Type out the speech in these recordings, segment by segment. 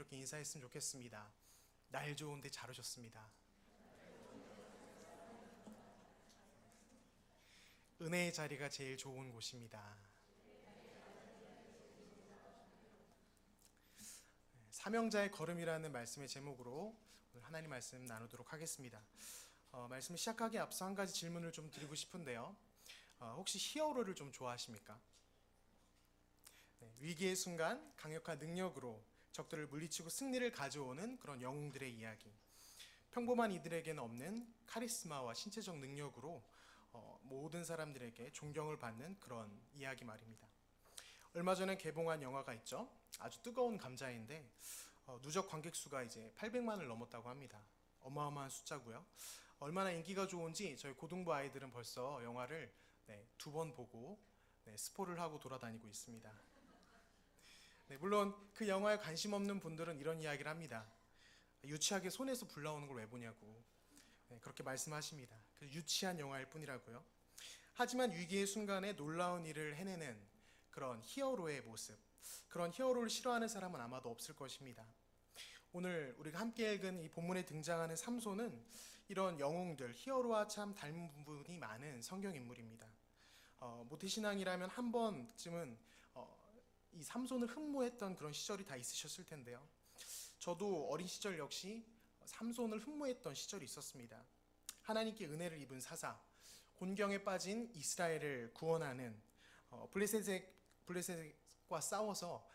이렇게 인사했으면 좋겠습니다. 날 좋은데 잘 오셨습니다. 은혜의 자리가 제일 좋은 곳입니다. 사명자의 걸음이라는 말씀의 제목으로 오늘 하나님 말씀 나누도록 하겠습니다. 말씀 시작하기에 앞서 한 가지 질문을 좀 드리고 싶은데요. 혹시 히어로를 좀 좋아하십니까? 위기의 순간 강력한 능력으로 적들을 물리치고 승리를 가져오는 그런 영웅들의 이야기. 평범한 이들에게는 없는 카리스마와 신체적 능력으로 모든 사람들에게 존경을 받는 그런 이야기 말입니다. 얼마 전에 개봉한 영화가 있죠. 아주 뜨거운 감자인데 누적 관객 수가 이제 800만을 넘었다고 합니다. 어마어마한 숫자고요. 얼마나 인기가 좋은지 저희 고등부 아이들은 벌써 영화를 2번 보고 스포를 하고 돌아다니고 있습니다. 물론 그 영화에 관심 없는 분들은 이런 이야기를 합니다. 유치하게 손에서 불 나오는 걸 왜 보냐고 그렇게 말씀하십니다. 그 유치한 영화일 뿐이라고요. 하지만 위기의 순간에 놀라운 일을 해내는 그런 히어로의 모습, 그런 히어로를 싫어하는 사람은 아마도 없을 것입니다. 오늘 우리가 함께 읽은 이 본문에 등장하는 삼손은 이런 영웅들, 히어로와 참 닮은 부분이 많은 성경 인물입니다. 모태신앙이라면 한 번쯤은 이 삼손을 흠모했던 그런 시절이 다 있으셨을 텐데요. 저도 어린 시절 역시 삼손을 흠모했던 시절이 있었습니다. 하나님께 은혜를 입은 사사, 곤경에 빠진 이스라엘을 구원하는 블레셋과 싸워서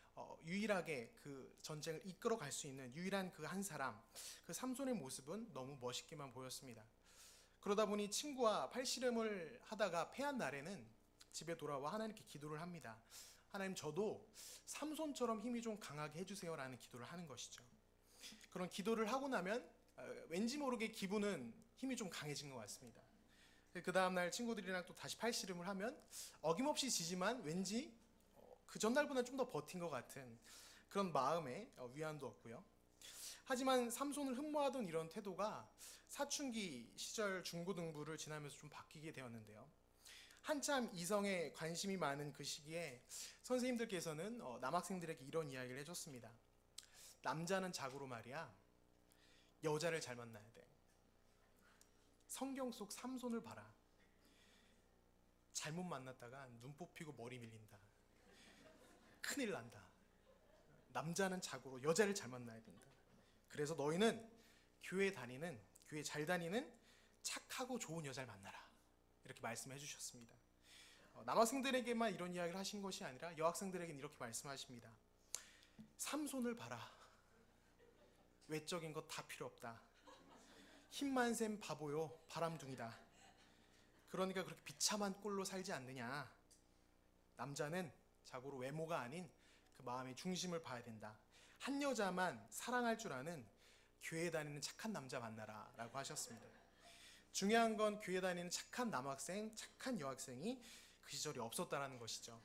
유일하게 그 전쟁을 이끌어 갈 수 있는 유일한 그 한 사람, 그 삼손의 모습은 너무 멋있게만 보였습니다. 그러다 보니 친구와 팔씨름을 하다가 패한 날에는 집에 돌아와 하나님께 기도를 합니다. 하나님, 저도 삼손처럼 힘이 좀 강하게 해주세요 라는 기도를 하는 것이죠. 그런 기도를 하고 나면 왠지 모르게 기분은 힘이 좀 강해진 것 같습니다. 그 다음날 친구들이랑 또 다시 팔씨름을 하면 어김없이 지지만 왠지 그 전날보다 좀 더 버틴 것 같은 그런 마음에 위안도 얻고요. 하지만 삼손을 흠모하던 이런 태도가 사춘기 시절 중고등부를 지나면서 좀 바뀌게 되었는데요. 한참 이성에 관심이 많은 그 시기에 선생님들께서는 남학생들에게 이런 이야기를 해줬습니다. 남자는 자고로 말이야, 여자를 잘 만나야 돼. 성경 속 삼손을 봐라. 잘못 만났다가 눈 뽑히고 머리 밀린다. 큰일 난다. 남자는 자고로 여자를 잘 만나야 된다. 그래서 너희는 교회 잘 다니는 착하고 좋은 여자를 만나라. 이렇게 말씀해 주셨습니다. 남학생들에게만 이런 이야기를 하신 것이 아니라 여학생들에게는 이렇게 말씀하십니다. 삼손을 봐라. 외적인 것 다 필요 없다. 힘만 센 바보요, 바람둥이다. 그러니까 그렇게 비참한 꼴로 살지 않느냐. 남자는 자고로 외모가 아닌 그 마음의 중심을 봐야 된다. 한 여자만 사랑할 줄 아는 교회 다니는 착한 남자 만나라 라고 하셨습니다. 중요한 건 교회 다니는 착한 남학생, 착한 여학생이 그 시절이 없었다는 것이죠.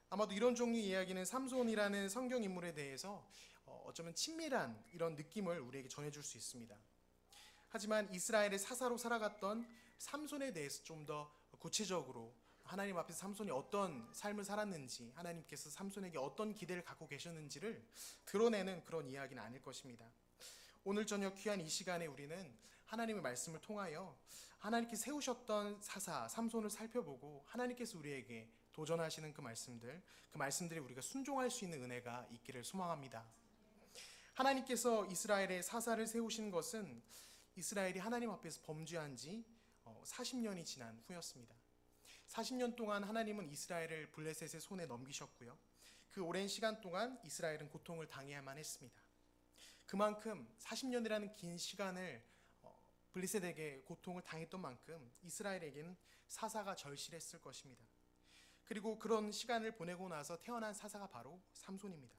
아마도 이런 종류의 이야기는 삼손이라는 성경 인물에 대해서 어쩌면 친밀한 이런 느낌을 우리에게 전해줄 수 있습니다. 하지만 이스라엘의 사사로 살아갔던 삼손에 대해서 좀 더 구체적으로 하나님 앞에서 삼손이 어떤 삶을 살았는지, 하나님께서 삼손에게 어떤 기대를 갖고 계셨는지를 드러내는 그런 이야기는 아닐 것입니다. 오늘 저녁 귀한 이 시간에 우리는 하나님의 말씀을 통하여 하나님께 세우셨던 사사 삼손을 살펴보고 하나님께서 우리에게 도전하시는 그 말씀들이 우리가 순종할 수 있는 은혜가 있기를 소망합니다. 하나님께서 이스라엘의 사사를 세우신 것은 이스라엘이 하나님 앞에서 범죄한 지 40년이 지난 후였습니다. 40년 동안 하나님은 이스라엘을 블레셋의 손에 넘기셨고요. 그 오랜 시간 동안 이스라엘은 고통을 당해야만 했습니다. 그만큼 40년이라는 긴 시간을 블레셋에게 고통을 당했던 만큼 이스라엘에게는 사사가 절실했을 것입니다. 그리고 그런 시간을 보내고 나서 태어난 사사가 바로 삼손입니다.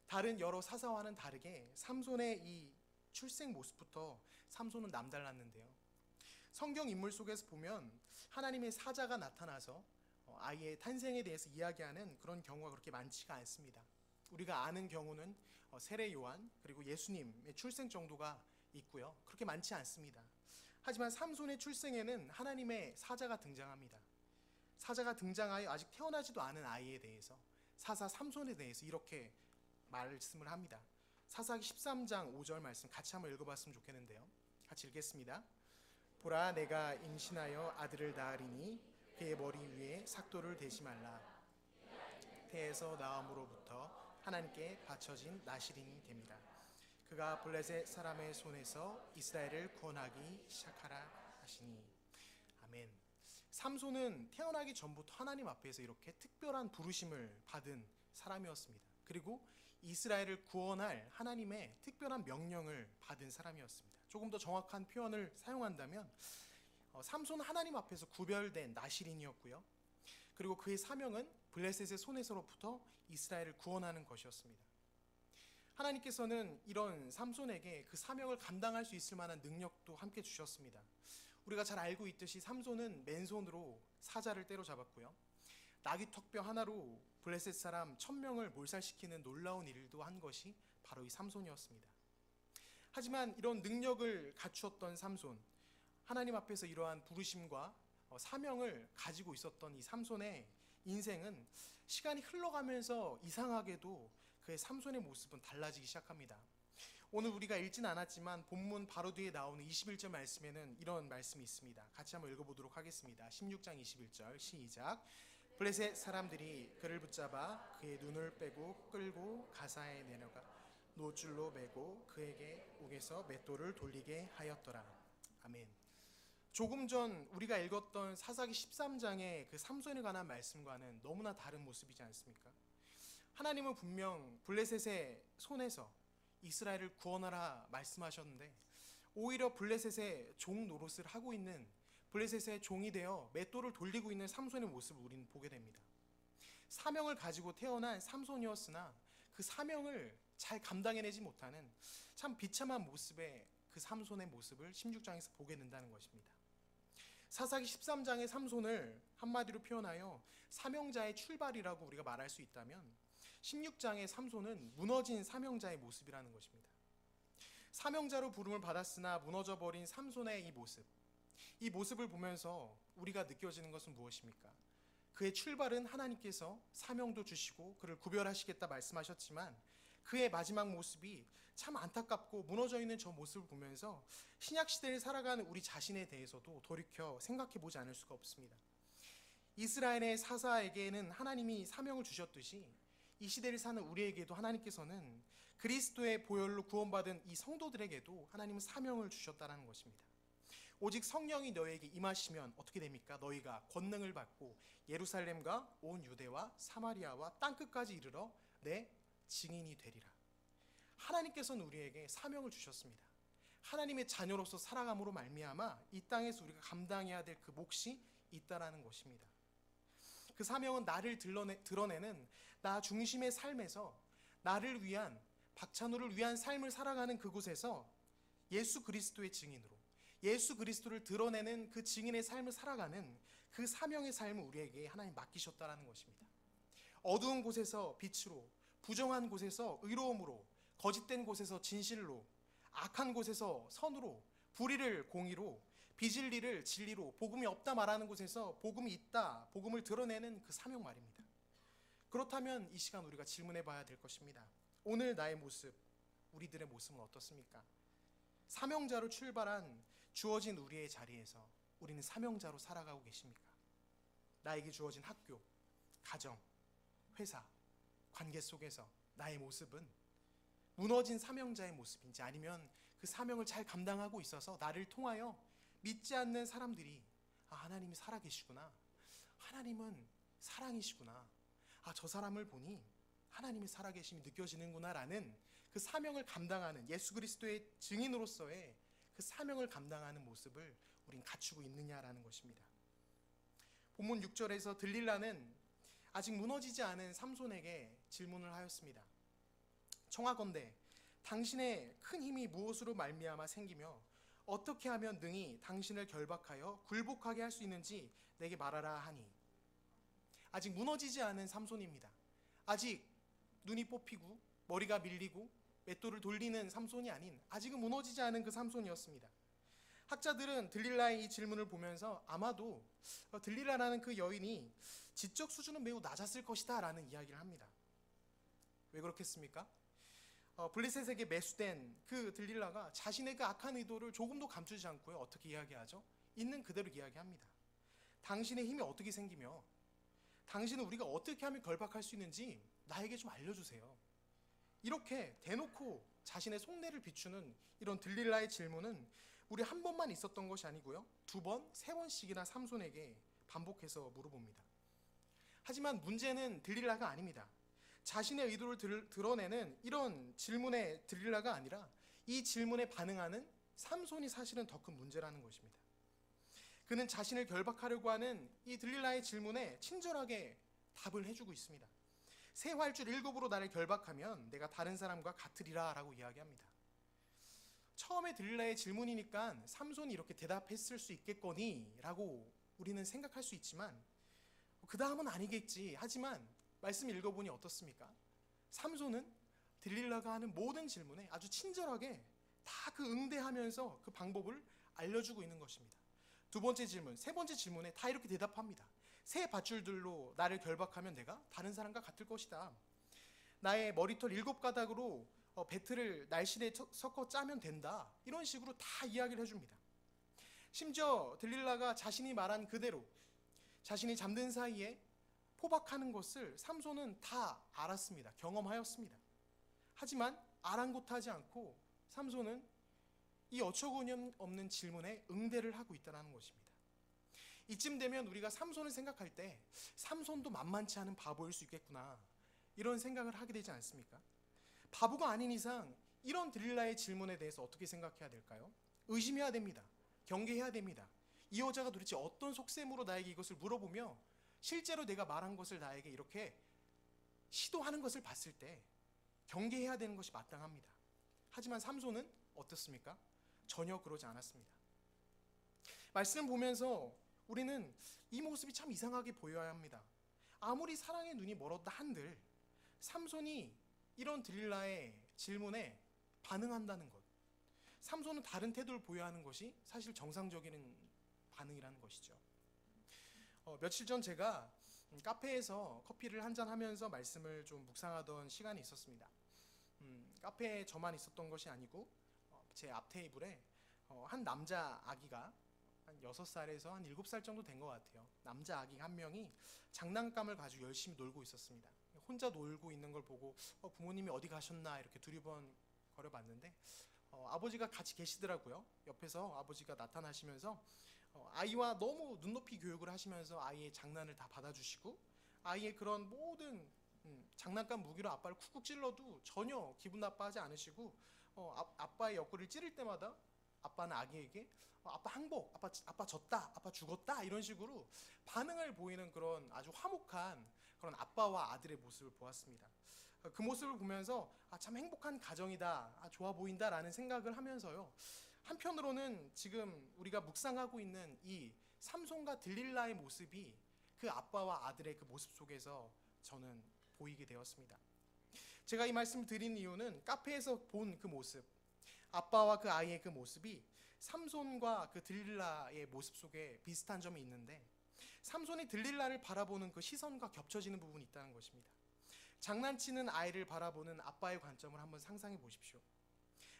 다른 여러 사사와는 다르게 삼손의 이 출생 모습부터 삼손은 남달랐는데요. 성경 인물 속에서 보면 하나님의 사자가 나타나서 아이의 탄생에 대해서 이야기하는 그런 경우가 그렇게 많지가 않습니다. 우리가 아는 경우는 세례 요한 그리고 예수님의 출생 정도가 있고요. 그렇게 많지 않습니다. 하지만 삼손의 출생에는 하나님의 사자가 등장합니다. 사자가 등장하여 아직 태어나지도 않은 아이에 대해서 사사 삼손에 대해서 이렇게 말씀을 합니다. 사사기 13장 5절 말씀 같이 한번 읽어봤으면 좋겠는데요. 같이 읽겠습니다. 보라, 내가 임신하여 아들을 낳으리니 그의 머리 위에 삭도를 대지 말라. 태에서 나옴으로부터 하나님께 바쳐진 나실인이 됩니다. 그가 블레셋 사람의 손에서 이스라엘을 구원하기 시작하라 하시니. 아멘. 삼손은 태어나기 전부터 하나님 앞에서 이렇게 특별한 부르심을 받은 사람이었습니다. 그리고 이스라엘을 구원할 하나님의 특별한 명령을 받은 사람이었습니다. 조금 더 정확한 표현을 사용한다면 삼손은 하나님 앞에서 구별된 나실인이었고요. 그리고 그의 사명은 블레셋의 손에서로부터 이스라엘을 구원하는 것이었습니다. 하나님께서는 이런 삼손에게 그 사명을 감당할 수 있을 만한 능력도 함께 주셨습니다. 우리가 잘 알고 있듯이 삼손은 맨손으로 사자를 때려잡았고요. 나귀턱뼈 하나로 블레셋 사람 1000명을 몰살시키는 놀라운 일도 한 것이 바로 이 삼손이었습니다. 하지만 이런 능력을 갖추었던 삼손, 하나님 앞에서 이러한 부르심과 사명을 가지고 있었던 이 삼손의 인생은 시간이 흘러가면서 이상하게도 그의 삼손의 모습은 달라지기 시작합니다. 오늘 우리가 읽진 않았지만 본문 바로 뒤에 나오는 21절 말씀에는 이런 말씀이 있습니다. 같이 한번 읽어보도록 하겠습니다. 16장 21절 시작. 블레셋 사람들이 그를 붙잡아 그의 눈을 빼고 끌고 가사에 내려가 노줄로 매고 그에게 옥에서 맷돌을 돌리게 하였더라. 아멘. 조금 전 우리가 읽었던 사사기 13장의 그 삼손에 관한 말씀과는 너무나 다른 모습이지 않습니까? 하나님은 분명 블레셋의 손에서 이스라엘을 구원하라 말씀하셨는데 오히려 블레셋의 종 노릇을 하고 있는, 블레셋의 종이 되어 맷돌을 돌리고 있는 삼손의 모습을 우리는 보게 됩니다. 사명을 가지고 태어난 삼손이었으나 그 사명을 잘 감당해내지 못하는 참 비참한 모습의 그 삼손의 모습을 16장에서 보게 된다는 것입니다. 사사기 13장의 삼손을 한마디로 표현하여 사명자의 출발이라고 우리가 말할 수 있다면 16장의 삼손은 무너진 사명자의 모습이라는 것입니다. 사명자로 부름을 받았으나 무너져버린 삼손의 이 모습을 보면서 우리가 느껴지는 것은 무엇입니까? 그의 출발은 하나님께서 사명도 주시고 그를 구별하시겠다 말씀하셨지만 그의 마지막 모습이 참 안타깝고 무너져 있는 저 모습을 보면서 신약시대를 살아가는 우리 자신에 대해서도 돌이켜 생각해 보지 않을 수가 없습니다. 이스라엘의 사사에게는 하나님이 사명을 주셨듯이 이 시대를 사는 우리에게도 하나님께서는 그리스도의 보혈로 구원받은 이 성도들에게도 하나님은 사명을 주셨다는 것입니다. 오직 성령이 너에게 임하시면 어떻게 됩니까? 너희가 권능을 받고 예루살렘과 온 유대와 사마리아와 땅끝까지 이르러 내 증인이 되리라. 하나님께서는 우리에게 사명을 주셨습니다. 하나님의 자녀로서 살아감으로 말미암아 이 땅에서 우리가 감당해야 될 그 몫이 있다라는 것입니다. 그 사명은 나를 드러내는 나 중심의 삶에서 나를 위한, 박찬호를 위한 삶을 살아가는 그곳에서 예수 그리스도의 증인으로 예수 그리스도를 드러내는 그 증인의 삶을 살아가는 그 사명의 삶을 우리에게 하나님 맡기셨다라는 것입니다. 어두운 곳에서 빛으로, 부정한 곳에서 의로움으로, 거짓된 곳에서 진실로, 악한 곳에서 선으로, 불의를 공의로, 빚을 일을 진리로, 복음이 없다 말하는 곳에서 복음이 있다, 복음을 드러내는 그 사명 말입니다. 그렇다면 이 시간 우리가 질문해 봐야 될 것입니다. 오늘 나의 모습, 우리들의 모습은 어떻습니까? 사명자로 출발한 주어진 우리의 자리에서 우리는 사명자로 살아가고 계십니까? 나에게 주어진 학교, 가정, 회사, 관계 속에서 나의 모습은 무너진 사명자의 모습인지, 아니면 그 사명을 잘 감당하고 있어서 나를 통하여 믿지 않는 사람들이 하나님이 살아계시구나, 하나님은 사랑이시구나, 저 사람을 보니 하나님이 살아계심이 느껴지는구나 라는 그 사명을 감당하는 예수 그리스도의 증인으로서의 그 사명을 감당하는 모습을 우린 갖추고 있느냐라는 것입니다. 본문 6절에서 들릴라는 아직 무너지지 않은 삼손에게 질문을 하였습니다. 청하건대 당신의 큰 힘이 무엇으로 말미암아 생기며 어떻게 하면 능히 당신을 결박하여 굴복하게 할 수 있는지 내게 말하라 하니. 아직 무너지지 않은 삼손입니다. 아직 눈이 뽑히고 머리가 밀리고 맷돌을 돌리는 삼손이 아닌, 아직은 무너지지 않은 그 삼손이었습니다. 학자들은 들릴라의 이 질문을 보면서 아마도 들릴라라는 그 여인이 지적 수준은 매우 낮았을 것이다 라는 이야기를 합니다. 왜 그렇겠습니까? 블레셋에게 매수된 그 들릴라가 자신의 그 악한 의도를 조금도 감추지 않고요. 어떻게 이야기하죠? 있는 그대로 이야기합니다. 당신의 힘이 어떻게 생기며 당신은 우리가 어떻게 하면 결박할 수 있는지 나에게 좀 알려주세요. 이렇게 대놓고 자신의 속내를 비추는 이런 들릴라의 질문은 우리 한 번만 있었던 것이 아니고요. 2번, 3번씩이나 삼손에게 반복해서 물어봅니다. 하지만 문제는 들릴라가 아닙니다. 자신의 의도를 드러내는 이런 질문의 들릴라가 아니라 이 질문에 반응하는 삼손이 사실은 더 큰 문제라는 것입니다. 그는 자신을 결박하려고 하는 이 들릴라의 질문에 친절하게 답을 해주고 있습니다. 새 활줄 7으로 나를 결박하면 내가 다른 사람과 같으리라 라고 이야기합니다. 처음에 들릴라의 질문이니까 삼손이 이렇게 대답했을 수 있겠거니 라고 우리는 생각할 수 있지만 그 다음은 아니겠지. 하지만 말씀 읽어보니 어떻습니까? 삼손은 들릴라가 하는 모든 질문에 아주 친절하게 다 그 응대하면서 그 방법을 알려주고 있는 것입니다. 2번째 질문, 3번째 질문에 다 이렇게 대답합니다. 새 밧줄들로 나를 결박하면 내가 다른 사람과 같을 것이다. 나의 머리털 7가닥으로 배틀을 날씬에 섞어 짜면 된다. 이런 식으로 다 이야기를 해줍니다. 심지어 들릴라가 자신이 말한 그대로 자신이 잠든 사이에 포박하는 것을 삼손은 다 알았습니다. 경험하였습니다. 하지만 아랑곳하지 않고 삼손은 이 어처구니없는 질문에 응대를 하고 있다는 것입니다. 이쯤 되면 우리가 삼손을 생각할 때 삼손도 만만치 않은 바보일 수 있겠구나 이런 생각을 하게 되지 않습니까? 바보가 아닌 이상 이런 들릴라의 질문에 대해서 어떻게 생각해야 될까요? 의심해야 됩니다. 경계해야 됩니다. 이 여자가 도대체 어떤 속셈으로 나에게 이것을 물어보며 실제로 내가 말한 것을 나에게 이렇게 시도하는 것을 봤을 때 경계해야 되는 것이 마땅합니다. 하지만 삼손은 어떻습니까? 전혀 그러지 않았습니다. 말씀을 보면서 우리는 이 모습이 참 이상하게 보여야 합니다. 아무리 사랑의 눈이 멀었다 한들 삼손이 이런 들릴라의 질문에 반응한다는 것, 삼손은 다른 태도를 보여야 하는 것이 사실 정상적인 반응이라는 것이죠. 며칠 전 제가 카페에서 커피를 한잔 하면서 말씀을 좀 묵상하던 시간이 있었습니다. 카페에 저만 있었던 것이 아니고 제 앞 테이블에 한 남자 아기가 한 6살에서 한 7살 정도 된 것 같아요. 남자 아기 한 명이 장난감을 가지고 열심히 놀고 있었습니다. 혼자 놀고 있는 걸 보고 부모님이 어디 가셨나 이렇게 두리번 거려봤는데 아버지가 같이 계시더라고요. 옆에서 아버지가 나타나시면서 아이와 너무 눈높이 교육을 하시면서 아이의 장난을 다 받아주시고 아이의 그런 모든 장난감 무기로 아빠를 쿡쿡 찔러도 전혀 기분 나빠하지 않으시고 아빠의 옆구리를 찌를 때마다 아빠는 아기에게 아빠 항복, 아빠 졌다, 아빠 죽었다 이런 식으로 반응을 보이는 그런 아주 화목한 그런 아빠와 아들의 모습을 보았습니다. 그 모습을 보면서 참 행복한 가정이다, 좋아 보인다라는 생각을 하면서요. 한편으로는 지금 우리가 묵상하고 있는 이 삼손과 들릴라의 모습이 그 아빠와 아들의 그 모습 속에서 저는 보이게 되었습니다. 제가 이 말씀을 드린 이유는 카페에서 본 그 모습, 아빠와 그 아이의 그 모습이 삼손과 그 들릴라의 모습 속에 비슷한 점이 있는데 삼손이 들릴라를 바라보는 그 시선과 겹쳐지는 부분이 있다는 것입니다. 장난치는 아이를 바라보는 아빠의 관점을 한번 상상해 보십시오.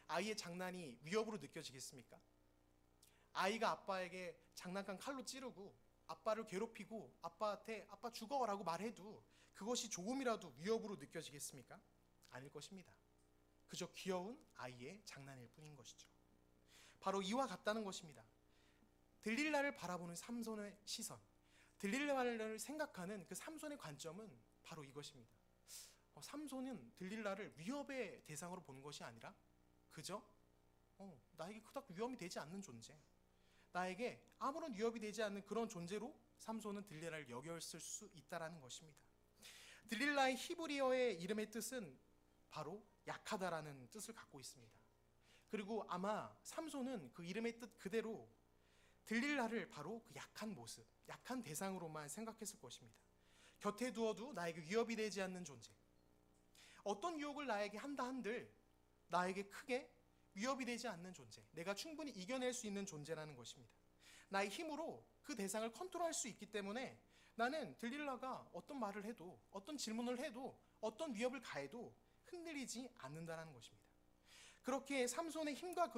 아이의 장난이 위협으로 느껴지겠습니까? 아이가 아빠에게 장난감 칼로 찌르고 아빠를 괴롭히고 아빠한테 아빠 죽어라고 말해도 그것이 조금이라도 위협으로 느껴지겠습니까? 아닐 것입니다. 그저 귀여운 아이의 장난일 뿐인 것이죠. 바로 이와 같다는 것입니다. 들릴라를 바라보는 삼손의 시선, 들릴라를 생각하는 그 삼손의 관점은 바로 이것입니다. 삼손은 들릴라를 위협의 대상으로 보는 것이 아니라 그저 나에게 그닥 위험이 되지 않는 존재, 나에게 아무런 위협이 되지 않는 그런 존재로 삼손은 들릴라를 여겼을 수 있다는 것입니다. 들릴라의 히브리어의 이름의 뜻은 바로 약하다라는 뜻을 갖고 있습니다. 그리고 아마 삼손은 그 이름의 뜻 그대로 들릴라를 바로 그 약한 모습, 약한 대상으로만 생각했을 것입니다. 곁에 두어도 나에게 위협이 되지 않는 존재, 어떤 유혹을 나에게 한다 한들 나에게 크게 위협이 되지 않는 존재, 내가 충분히 이겨낼 수 있는 존재라는 것입니다. 나의 힘으로 그 대상을 컨트롤할 수 있기 때문에 나는 들릴라가 어떤 말을 해도, 어떤 질문을 해도, 어떤 위협을 가해도 흔들리지 않는다는 것입니다. 그렇게 삼손의 힘과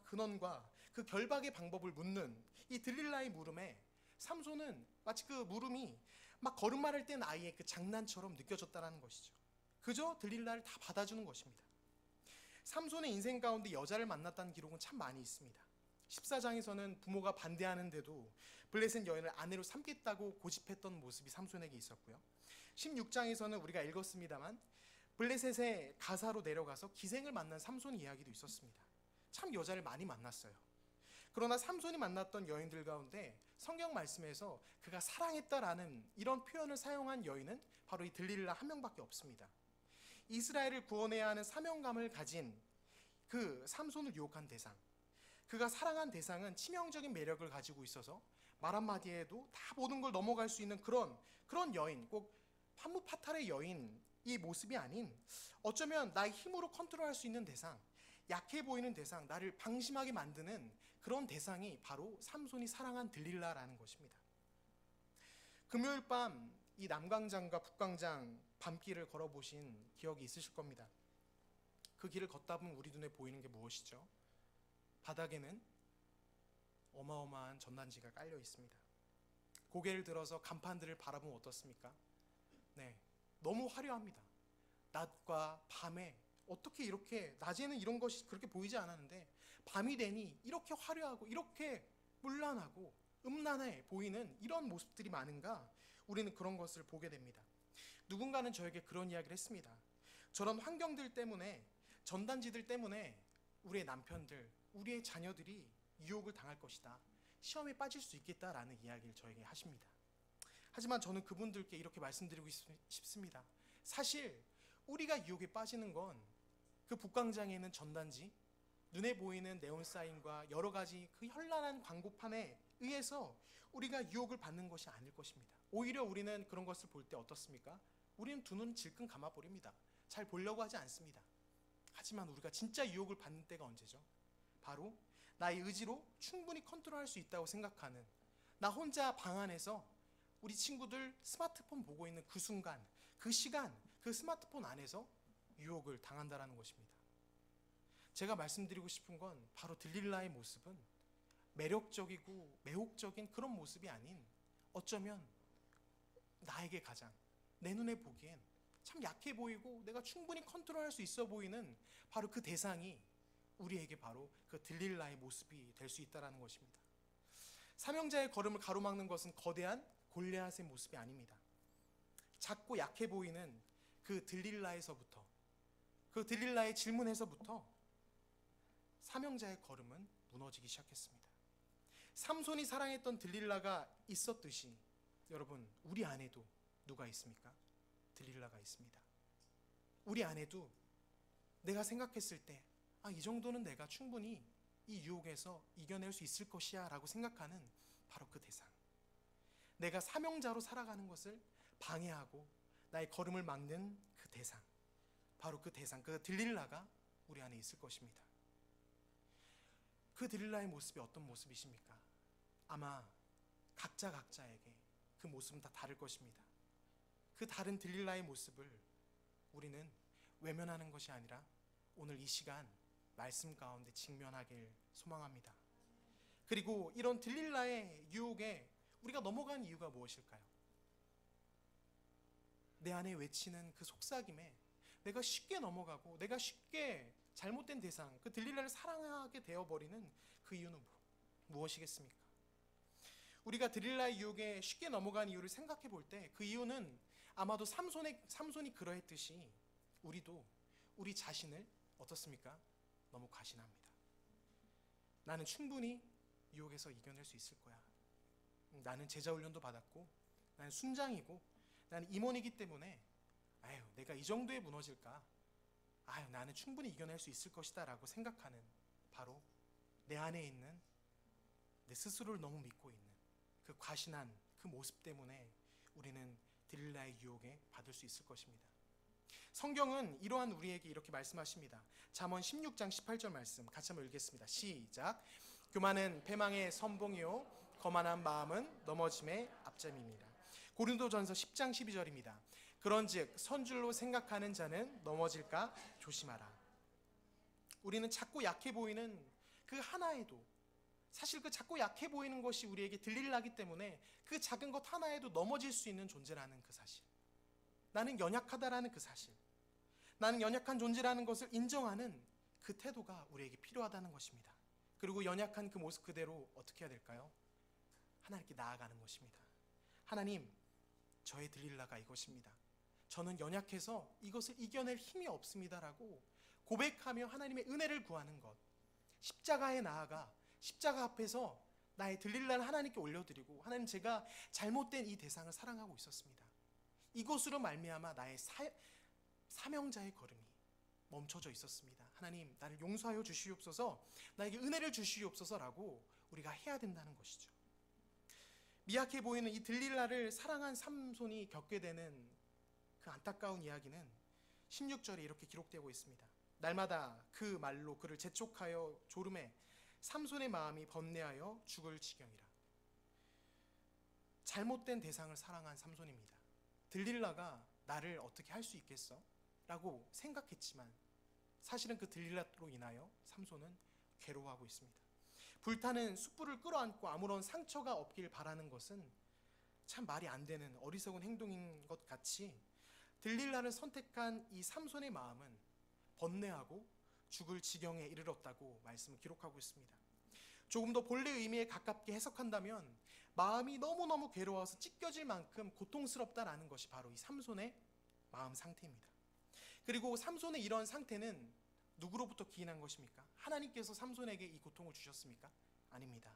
근원과 그 결박의 방법을 묻는 이 들릴라의 물음에 삼손은 마치 그 물음이 막 걸음마를 뗀 아이의 그 장난처럼 느껴졌다는 것이죠. 그저 들릴라를 다 받아주는 것입니다. 삼손의 인생 가운데 여자를 만났다는 기록은 참 많이 있습니다. 14장에서는 부모가 반대하는데도 블레셋 여인을 아내로 삼겠다고 고집했던 모습이 삼손에게 있었고요. 16장에서는 우리가 읽었습니다만 블레셋의 가사로 내려가서 기생을 만난 삼손 이야기도 있었습니다. 참 여자를 많이 만났어요. 그러나 삼손이 만났던 여인들 가운데 성경 말씀에서 그가 사랑했다라는 이런 표현을 사용한 여인은 바로 이 들릴라 한 명밖에 없습니다. 이스라엘을 구원해야 하는 사명감을 가진 그 삼손을 유혹한 대상, 그가 사랑한 대상은 치명적인 매력을 가지고 있어서 말 한마디에도 다 모든 걸 넘어갈 수 있는 그런 여인, 꼭 판무파탈의 여인 이 모습이 아닌 어쩌면 나의 힘으로 컨트롤할 수 있는 대상, 약해 보이는 대상, 나를 방심하게 만드는 그런 대상이 바로 삼손이 사랑한 들릴라라는 것입니다. 금요일 밤 이 남광장과 북광장 밤길을 걸어보신 기억이 있으실 겁니다. 그 길을 걷다 보면 우리 눈에 보이는 게 무엇이죠? 바닥에는 어마어마한 전단지가 깔려 있습니다. 고개를 들어서 간판들을 바라보면 어떻습니까? 네, 너무 화려합니다. 낮과 밤에 어떻게 이렇게, 낮에는 이런 것이 그렇게 보이지 않았는데 밤이 되니 이렇게 화려하고 이렇게 문란하고 음란해 보이는 이런 모습들이 많은가? 우리는 그런 것을 보게 됩니다. 누군가는 저에게 그런 이야기를 했습니다. 저런 환경들 때문에, 전단지들 때문에 우리의 남편들, 우리의 자녀들이 유혹을 당할 것이다, 시험에 빠질 수 있겠다라는 이야기를 저에게 하십니다. 하지만 저는 그분들께 이렇게 말씀드리고 싶습니다. 사실 우리가 유혹에 빠지는 건 그 북광장에 있는 전단지, 눈에 보이는 네온사인과 여러 가지 그 현란한 광고판에 의해서 우리가 유혹을 받는 것이 아닐 것입니다. 오히려 우리는 그런 것을 볼 때 어떻습니까? 우리는 두 눈 질끈 감아버립니다. 잘 보려고 하지 않습니다. 하지만 우리가 진짜 유혹을 받는 때가 언제죠? 바로 나의 의지로 충분히 컨트롤할 수 있다고 생각하는, 나 혼자 방 안에서 우리 친구들 스마트폰 보고 있는 그 순간, 그 시간, 그 스마트폰 안에서 유혹을 당한다는 것입니다. 제가 말씀드리고 싶은 건 바로 들릴라의 모습은 매력적이고 매혹적인 그런 모습이 아닌, 어쩌면 나에게 가장, 내 눈에 보기엔 참 약해 보이고 내가 충분히 컨트롤할 수 있어 보이는 바로 그 대상이 우리에게 바로 그 들릴라의 모습이 될 수 있다는 것입니다. 사명자의 걸음을 가로막는 것은 거대한 골리앗의 모습이 아닙니다. 작고 약해 보이는 그 들릴라에서부터, 그 들릴라의 질문에서부터 사명자의 걸음은 무너지기 시작했습니다. 삼손이 사랑했던 들릴라가 있었듯이 여러분, 우리 안에도 누가 있습니까? 들릴라가 있습니다. 우리 안에도 내가 생각했을 때 이 정도는 내가 충분히 이 유혹에서 이겨낼 수 있을 것이야 라고 생각하는 바로 그 대상, 내가 사명자로 살아가는 것을 방해하고 나의 걸음을 막는 그 대상, 바로 그 대상, 그 들릴라가 우리 안에 있을 것입니다. 그 들릴라의 모습이 어떤 모습이십니까? 아마 각자에게 그 모습은 다 다를 것입니다. 그 다른 들릴라의 모습을 우리는 외면하는 것이 아니라 오늘 이 시간 말씀 가운데 직면하길 소망합니다. 그리고 이런 들릴라의 유혹에 우리가 넘어간 이유가 무엇일까요? 내 안에 외치는 그 속삭임에 내가 쉽게 넘어가고 내가 쉽게 잘못된 대상, 그 들릴라를 사랑하게 되어버리는 그 이유는 무엇이겠습니까? 우리가 들릴라의 유혹에 쉽게 넘어간 이유를 생각해 볼 때 그 이유는 아마도 삼손이 그러했듯이 우리도 우리 자신을 어떻습니까? 너무 과신합니다. 나는 충분히 유혹에서 이겨낼 수 있을 거야. 나는 제자훈련도 받았고 나는 순장이고 나는 임원이기 때문에 내가 이 정도에 무너질까? 나는 충분히 이겨낼 수 있을 것이다 라고 생각하는, 바로 내 안에 있는, 내 스스로를 너무 믿고 있는 그 과신한 그 모습 때문에 우리는 들릴라의 유혹에 받을 수 있을 것입니다. 성경은 이러한 우리에게 이렇게 말씀하십니다. 잠언 16장 18절 말씀 같이 한번 읽겠습니다. 시작. 교만은 패망의 선봉이요 거만한 마음은 넘어짐의 앞점입니다. 고린도전서 10장 12절입니다. 그런즉 선줄로 생각하는 자는 넘어질까 조심하라. 우리는 작고 약해 보이는 그 하나에도, 사실 그 작고 약해 보이는 것이 우리에게 들릴라기 때문에 그 작은 것 하나에도 넘어질 수 있는 존재라는 그 사실, 나는 연약하다라는 그 사실, 나는 연약한 존재라는 것을 인정하는 그 태도가 우리에게 필요하다는 것입니다. 그리고 연약한 그 모습 그대로 어떻게 해야 될까요? 하나님께 나아가는 것입니다. 하나님, 저의 들릴라가 이것입니다. 저는 연약해서 이것을 이겨낼 힘이 없습니다라고 고백하며 하나님의 은혜를 구하는 것, 십자가에 나아가 십자가 앞에서 나의 들릴라를 하나님께 올려드리고, 하나님, 제가 잘못된 이 대상을 사랑하고 있었습니다. 이것으로 말미암아 나의 사명자의 걸음이 멈춰져 있었습니다. 하나님, 나를 용서하여 주시옵소서, 나에게 은혜를 주시옵소서라고 우리가 해야 된다는 것이죠. 미약해 보이는 이 들릴라를 사랑한 삼손이 겪게 되는 그 안타까운 이야기는 16절에 이렇게 기록되고 있습니다. 날마다 그 말로 그를 재촉하여 조름에 삼손의 마음이 번뇌하여 죽을 지경이라. 잘못된 대상을 사랑한 삼손입니다. 들릴라가 나를 어떻게 할 수 있겠어? 라고 생각했지만 사실은 그 들릴라로 인하여 삼손은 괴로워하고 있습니다. 불타는 숯불을 끌어안고 아무런 상처가 없길 바라는 것은 참 말이 안 되는 어리석은 행동인 것 같이, 들릴라를 선택한 이 삼손의 마음은 번뇌하고 죽을 지경에 이르렀다고 말씀을 기록하고 있습니다. 조금 더 본래 의미에 가깝게 해석한다면 마음이 너무너무 괴로워서 찢겨질 만큼 고통스럽다라는 것이 바로 이 삼손의 마음 상태입니다. 그리고 삼손의 이런 상태는 누구로부터 기인한 것입니까? 하나님께서 삼손에게 이 고통을 주셨습니까? 아닙니다.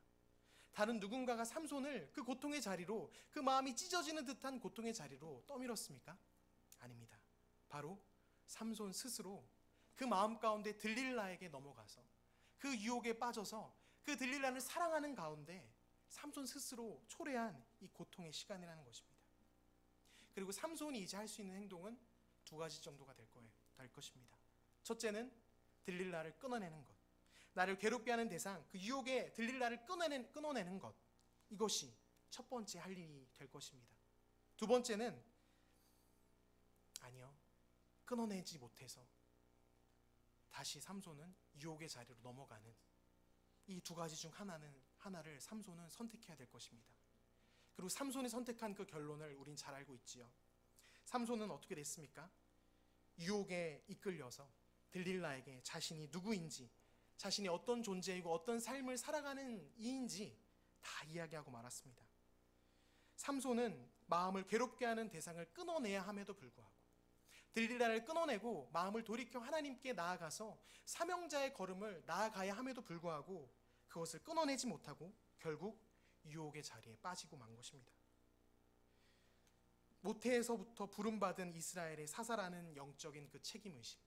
다른 누군가가 삼손을 그 고통의 자리로, 그 마음이 찢어지는 듯한 고통의 자리로 떠밀었습니까? 아닙니다. 바로 삼손 스스로 그 마음 가운데 들릴라에게 넘어가서 그 유혹에 빠져서 그 들릴라를 사랑하는 가운데 삼손 스스로 초래한 이 고통의 시간이라는 것입니다. 그리고 삼손이 이제 할 수 있는 행동은 두 가지 정도가 될 것입니다. 첫째는 들릴라를 끊어내는 것, 나를 괴롭게 하는 대상, 그 유혹에 들릴라를 끊어내는 것, 이것이 첫 번째 할 일이 될 것입니다. 두 번째는 아니요, 끊어내지 못해서 다시 삼손은 유혹의 자리로 넘어가는, 이 두 가지 중 하나를 삼손은 선택해야 될 것입니다. 그리고 삼손이 선택한 그 결론을 우린 잘 알고 있지요. 삼손은 어떻게 됐습니까? 유혹에 이끌려서 들릴라에게 자신이 누구인지, 자신이 어떤 존재이고 어떤 삶을 살아가는 이인지 다 이야기하고 말았습니다. 삼손은 마음을 괴롭게 하는 대상을 끊어내야 함에도 불구하고, 들릴라를 끊어내고 마음을 돌이켜 하나님께 나아가서 사명자의 걸음을 나아가야 함에도 불구하고 그것을 끊어내지 못하고 결국 유혹의 자리에 빠지고 만 것입니다. 모태에서부터 부름받은 이스라엘의 사사라는 영적인 그 책임의식,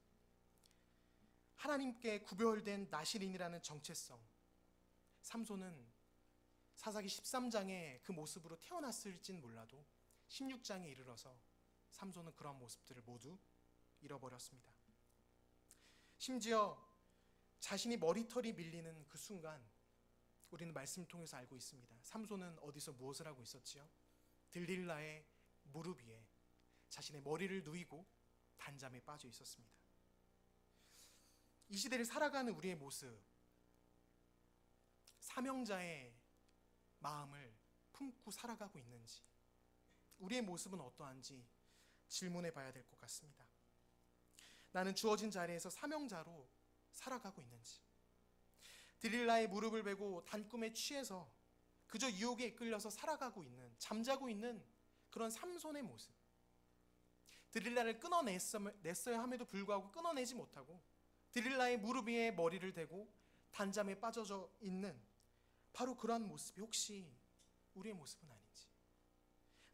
하나님께 구별된 나실인이라는 정체성, 삼손은 사사기 13장의 그 모습으로 태어났을진 몰라도 16장에 이르러서 삼손은 그러한 모습들을 모두 잃어버렸습니다. 심지어 자신이 머리털이 밀리는 그 순간, 우리는 말씀을 통해서 알고 있습니다. 삼손은 어디서 무엇을 하고 있었지요? 들릴라의 무릎 위에 자신의 머리를 누이고 단잠에 빠져 있었습니다. 이 시대를 살아가는 우리의 모습, 사명자의 마음을 품고 살아가고 있는지, 우리의 모습은 어떠한지 질문해 봐야 될 것 같습니다. 나는 주어진 자리에서 사명자로 살아가고 있는지, 들릴라의 무릎을 베고 단꿈에 취해서 그저 유혹에 이끌려서 살아가고 있는, 잠자고 있는 그런 삼손의 모습, 들릴라를 끊어냈어야 함에도 불구하고 끊어내지 못하고 들릴라의 무릎 위에 머리를 대고 단잠에 빠져져 있는 바로 그러한 모습이 혹시 우리의 모습은 아닌지,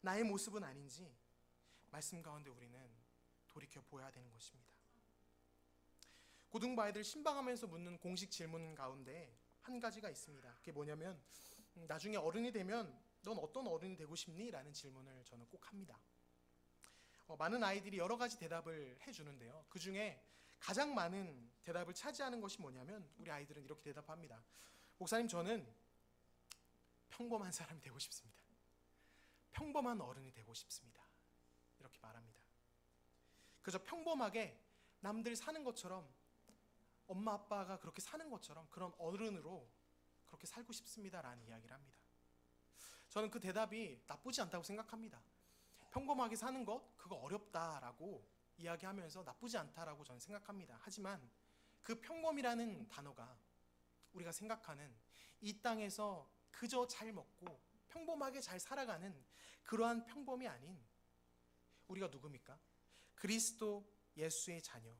나의 모습은 아닌지 말씀 가운데 우리는 돌이켜 보아야 되는 것입니다. 고등부 아이들 신방하면서 묻는 공식 질문 가운데 한 가지가 있습니다. 그게 뭐냐면, 나중에 어른이 되면 넌 어떤 어른이 되고 싶니? 라는 질문을 저는 꼭 합니다. 많은 아이들이 여러 가지 대답을 해주는데요, 그 중에 가장 많은 대답을 차지하는 것이 뭐냐면, 우리 아이들은 이렇게 대답합니다. 목사님, 저는 평범한 사람이 되고 싶습니다. 평범한 어른이 되고 싶습니다. 이렇게 말합니다. 그저 평범하게 남들 사는 것처럼, 엄마 아빠가 그렇게 사는 것처럼 그런 어른으로 그렇게 살고 싶습니다라는 이야기를 합니다. 저는 그 대답이 나쁘지 않다고 생각합니다. 평범하게 사는 것, 그거 어렵다라고 이야기하면서 나쁘지 않다라고 저는 생각합니다. 하지만 그 평범이라는 단어가 우리가 생각하는 이 땅에서 그저 잘 먹고 평범하게 잘 살아가는 그러한 평범이 아닌, 우리가 누굽니까? 그리스도 예수의 자녀,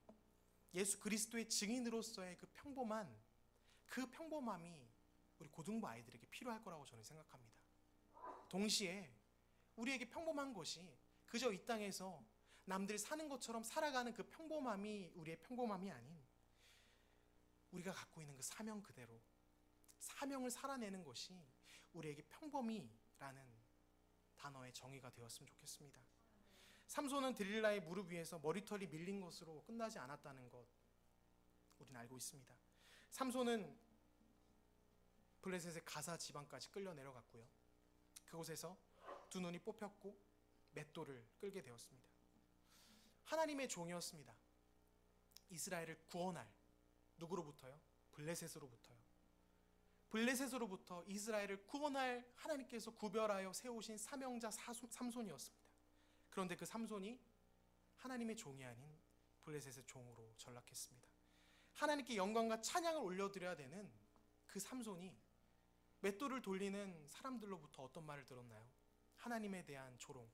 예수 그리스도의 증인으로서의 그 평범함이 우리 고등부 아이들에게 필요할 거라고 저는 생각합니다. 동시에 우리에게 평범한 것이 그저 이 땅에서 남들 사는 것처럼 살아가는 그 평범함이 우리의 평범함이 아닌, 우리가 갖고 있는 그 사명 그대로 사명을 살아내는 것이 우리에게 평범이라는 단어의 정의가 되었으면 좋겠습니다. 삼손은 들릴라의 무릎 위에서 머리털이 밀린 것으로 끝나지 않았다는 것 우리는 알고 있습니다. 삼손은 블레셋의 가사 지방까지 끌려 내려갔고요. 그곳에서 두 눈이 뽑혔고 맷돌을 끌게 되었습니다. 하나님의 종이었습니다. 이스라엘을 구원할, 누구로부터요? 블레셋으로부터요. 블레셋으로부터 이스라엘을 구원할 하나님께서 구별하여 세우신 사명자 삼손이었습니다. 그런데 그 삼손이 하나님의 종이 아닌 블레셋의 종으로 전락했습니다. 하나님께 영광과 찬양을 올려드려야 되는 그 삼손이 맷돌을 돌리는 사람들로부터 어떤 말을 들었나요? 하나님에 대한 조롱,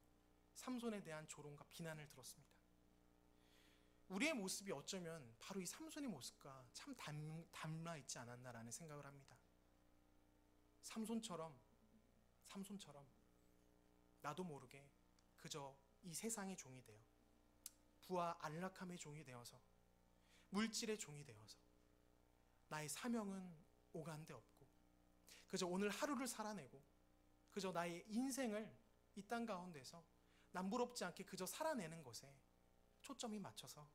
삼손에 대한 조롱과 비난을 들었습니다. 우리의 모습이 어쩌면 바로 이 삼손의 모습과 참 닮아 있지 않았나라는 생각을 합니다. 삼손처럼 나도 모르게 그저 이 세상의 종이 되어, 부와 안락함의 종이 되어서, 물질의 종이 되어서 나의 사명은 오간데 없고 그저 오늘 하루를 살아내고 그저 나의 인생을 이 땅 가운데서 남부럽지 않게 그저 살아내는 것에 초점이 맞춰서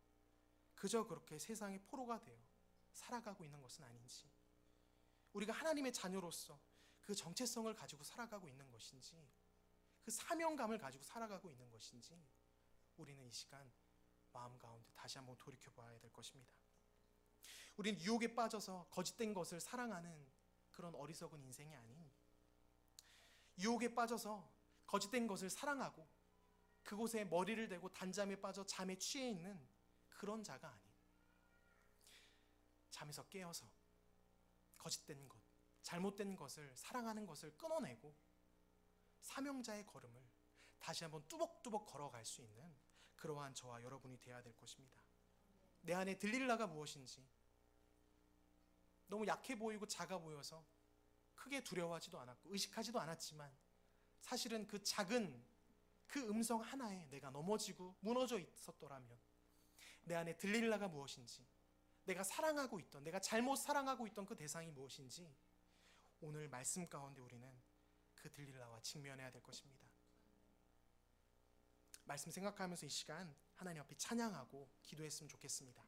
그저 그렇게 세상의 포로가 되어 살아가고 있는 것은 아닌지, 우리가 하나님의 자녀로서 그 정체성을 가지고 살아가고 있는 것인지, 그 사명감을 가지고 살아가고 있는 것인지, 우리는 이 시간 마음 가운데 다시 한번 돌이켜봐야 될 것입니다. 우리는 유혹에 빠져서 거짓된 것을 사랑하는 그런 어리석은 인생이 아닌, 유혹에 빠져서 거짓된 것을 사랑하고 그곳에 머리를 대고 단잠에 빠져 잠에 취해 있는 그런 자가 아닌, 잠에서 깨어서 거짓된 것, 잘못된 것을 사랑하는 것을 끊어내고 사명자의 걸음을 다시 한번 뚜벅뚜벅 걸어갈 수 있는 그러한 저와 여러분이 되어야 될 것입니다. 내 안에 들릴라가 무엇인지, 너무 약해 보이고 작아 보여서 크게 두려워하지도 않았고 의식하지도 않았지만, 사실은 그 작은 그 음성 하나에 내가 넘어지고 무너져 있었더라면 내 안에 들릴라가 무엇인지, 내가 사랑하고 있던, 내가 잘못 사랑하고 있던 그 대상이 무엇인지 오늘 말씀 가운데 우리는 그 들릴라와 직면해야 될 것입니다. 말씀 생각하면서 이 시간 하나님 앞에 찬양하고 기도했으면 좋겠습니다.